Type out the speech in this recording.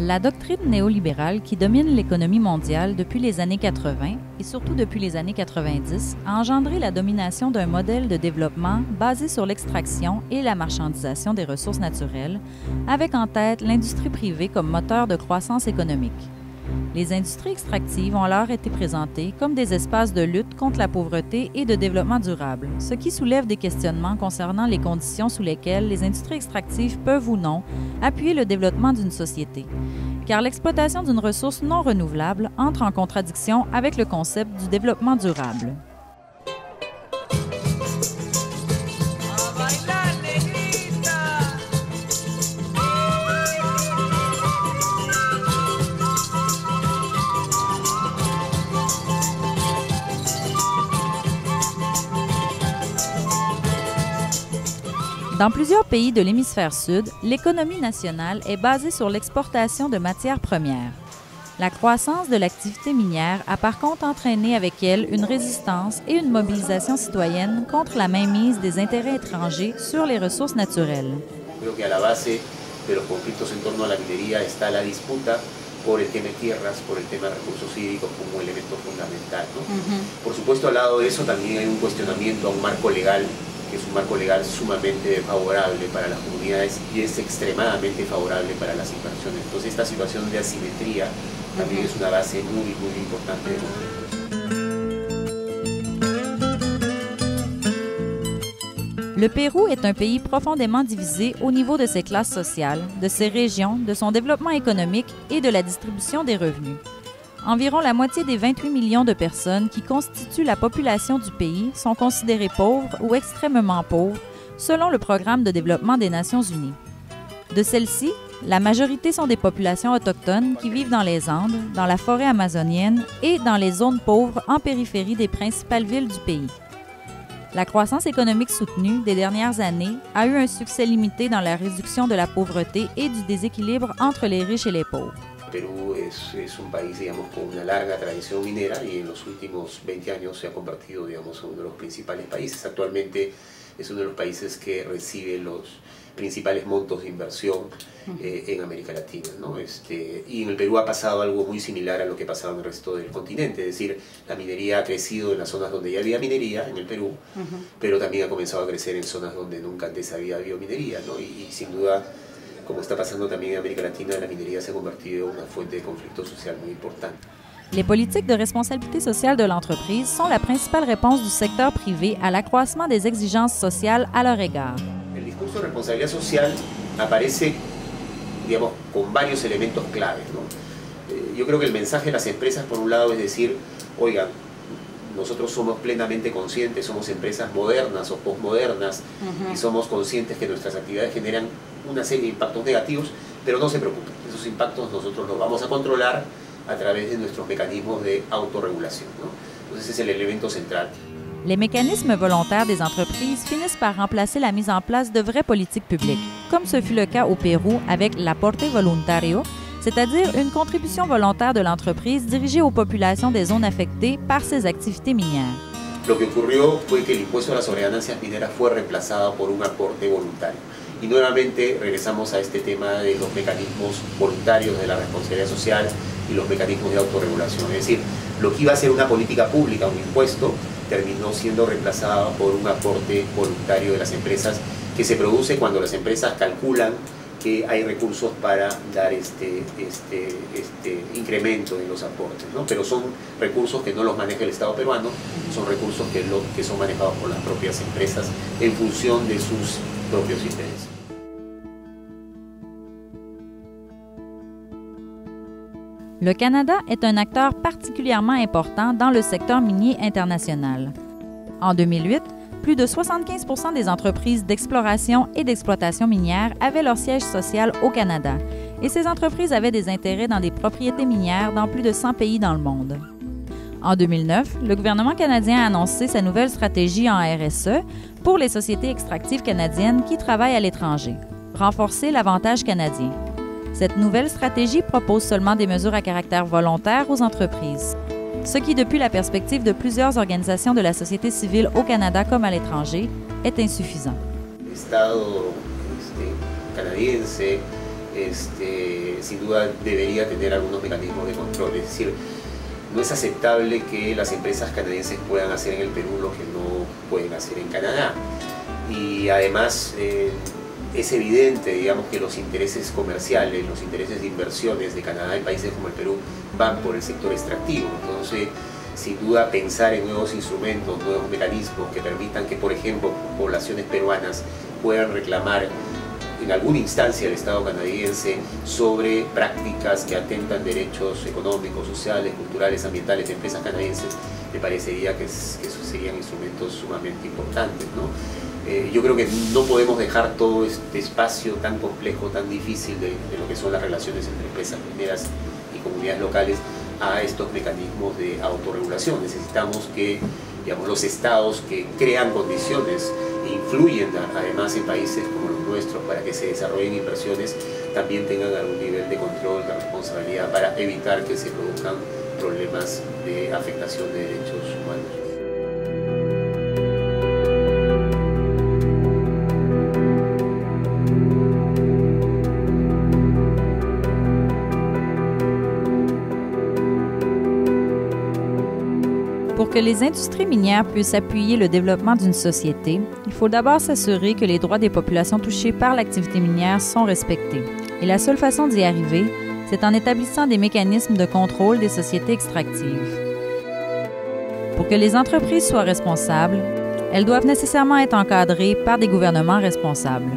La doctrine néolibérale qui domine l'économie mondiale depuis les années 80 et surtout depuis les années 90 a engendré la domination d'un modèle de développement basé sur l'extraction et la marchandisation des ressources naturelles, avec en tête l'industrie privée comme moteur de croissance économique. Les industries extractives ont alors été présentées comme des espaces de lutte contre la pauvreté et de développement durable, ce qui soulève des questionnements concernant les conditions sous lesquelles les industries extractives peuvent ou non appuyer le développement d'une société, car l'exploitation d'une ressource non renouvelable entre en contradiction avec le concept du développement durable. Dans plusieurs pays de l'hémisphère sud, l'économie nationale est basée sur l'exportation de matières premières. La croissance de l'activité minière a par contre entraîné avec elle une résistance et une mobilisation citoyenne contre la mainmise des intérêts étrangers sur les ressources naturelles. Creo que a la base de los conflictos en torno a la minería está la disputa por el tema de tierras, por el tema de recursos hídricos como elemento fundamental, ¿no? Por supuesto, al lado de eso también hay un cuestionamiento a un marco legal, que es un marco legal sumamente favorable para las comunidades y es extremadamente favorable para las inversiones. Entonces, esta situación de asimetría también es una base muy importante de conflictos. Le Pérou est un pays profondément divisé au niveau de ses classes sociales, de ses régions, de son développement économique et de la distribution des revenus. Environ la moitié des 28 millions de personnes qui constituent la population du pays sont considérées pauvres ou extrêmement pauvres, selon le Programme de développement des Nations unies. De celles-ci, la majorité sont des populations autochtones qui vivent dans les Andes, dans la forêt amazonienne et dans les zones pauvres en périphérie des principales villes du pays. La croissance économique soutenue des dernières années a eu un succès limité dans la réduction de la pauvreté et du déséquilibre entre les riches et les pauvres. Perú es un país, digamos, con una larga tradición minera y en los últimos 20 años se ha convertido, digamos, en uno de los principales países. Actualmente es uno de los países que recibe los principales montos de inversión en América Latina, ¿no? Y en el Perú ha pasado algo muy similar a lo que ha pasado en el resto del continente, es decir, la minería ha crecido en las zonas donde ya había minería, en el Perú, pero también ha comenzado a crecer en zonas donde nunca antes había habido minería, ¿no? Y sin duda, como está pasando también en América Latina, la minería se ha convertido en una fuente de conflicto social muy importante. Les politiques de responsabilité sociale de l'entreprise sont la principale réponse du secteur privé à l'accroissement des exigences sociales à leur égard. El discurso de responsabilidad social aparece, digamos, con varios elementos claves, ¿no? Yo creo que el mensaje de las empresas, por un lado, es decir, oigan, nosotros somos plenamente conscientes, somos empresas modernas o postmodernas y somos conscientes que nuestras actividades generan una serie de impactos negativos, pero no se preocupen, esos impactos nosotros los vamos a controlar a través de nuestros mecanismos de autorregulación, ¿no? Entonces ese es el elemento central. Les mécanismes volontaires des entreprises finissent par remplacer la mise en place de vraies politiques publiques, comme ce fut le cas au Pérou avec l'Aporte Voluntario, c'est-à-dire une contribution volontaire de l'entreprise dirigée aux populations des zones affectées par ses activités minières. Lo que ocurrió fue que el impuesto a las sobreganancias mineras fue reemplazado por un aporte voluntario. Y nuevamente regresamos a este tema de los mecanismos voluntarios de la responsabilidad social y los mecanismos de autorregulación. Es decir, lo que iba a ser una política pública, un impuesto, terminó siendo reemplazado por un aporte voluntario de las empresas que se produce cuando las empresas calculan que hay recursos para dar este incremento en los aportes, ¿no? Pero son recursos que no los maneja el Estado peruano, son recursos que son manejados por las propias empresas en función de sus propios intereses. Le Canada est un acteur particulièrement important dans le secteur minier international. En 2008, plus de 75% des entreprises d'exploration et d'exploitation minière avaient leur siège social au Canada, et ces entreprises avaient des intérêts dans des propriétés minières dans plus de 100 pays dans le monde. En 2009, le gouvernement canadien a annoncé sa nouvelle stratégie en RSE pour les sociétés extractives canadiennes qui travaillent à l'étranger, renforcer l'avantage canadien. Cette nouvelle stratégie propose seulement des mesures à caractère volontaire aux entreprises, ce qui, depuis la perspective de plusieurs organisations de la société civile au Canada comme à l'étranger, est insuffisant. L'État canadiense sin duda debería tener algunos mecanismos de control. Es decir, no es aceptable que las empresas canadienses puedan hacer en el Perú lo que no pueden hacer en Canadá. Y además es evidente, digamos, que los intereses comerciales, los intereses de inversiones de Canadá y países como el Perú van por el sector extractivo. Entonces, sin duda, pensar en nuevos instrumentos, nuevos mecanismos que permitan que, por ejemplo, poblaciones peruanas puedan reclamar en alguna instancia el Estado canadiense sobre prácticas que atentan derechos económicos, sociales, culturales, ambientales de empresas canadienses, me parecería que esos serían instrumentos sumamente importantes, ¿no? Yo creo que no podemos dejar todo este espacio tan complejo, tan difícil de lo que son las relaciones entre empresas mineras y comunidades locales a estos mecanismos de autorregulación. Necesitamos que, digamos, los estados que crean condiciones e influyen además en países como los nuestros para que se desarrollen inversiones también tengan algún nivel de control, de responsabilidad para evitar que se produzcan problemas de afectación de derechos humanos. Pour que les industries minières puissent appuyer le développement d'une société, il faut d'abord s'assurer que les droits des populations touchées par l'activité minière sont respectés. Et la seule façon d'y arriver, c'est en établissant des mécanismes de contrôle des sociétés extractives. Pour que les entreprises soient responsables, elles doivent nécessairement être encadrées par des gouvernements responsables.